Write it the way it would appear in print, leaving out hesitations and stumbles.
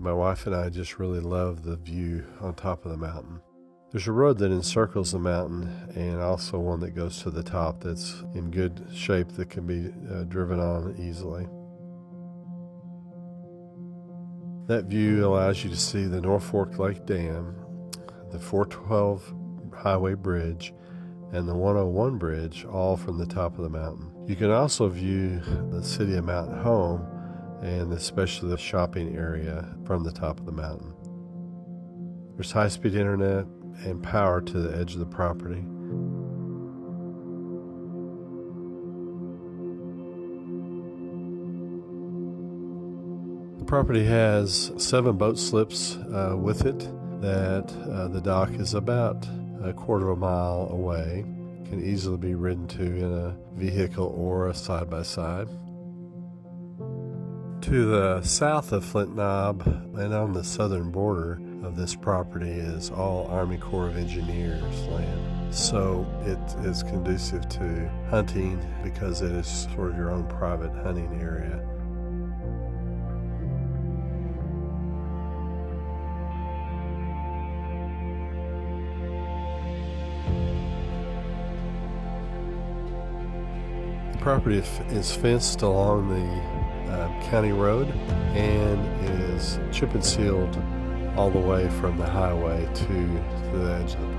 my wife and I just really love the view on top of the mountain. There's a road that encircles the mountain and also one that goes to the top that's in good shape that can be driven on easily. That view allows you to see the North Fork Lake Dam, the 412 Highway Bridge, and the 101 Bridge, all from the top of the mountain. You can also view the city of Mountain Home and especially the shopping area from the top of the mountain. There's high-speed internet and power to the edge of the property. The property has 7 boat slips with it that the dock is about a quarter of a mile away. Can easily be ridden to in a vehicle or a side-by-side. To the south of Flint Knob and on the southern border of this property is all Army Corps of Engineers land. So it is conducive to hunting because it is sort of your own private hunting area. The property is fenced along the county road, and it is chip and sealed all the way from the highway to the edge of the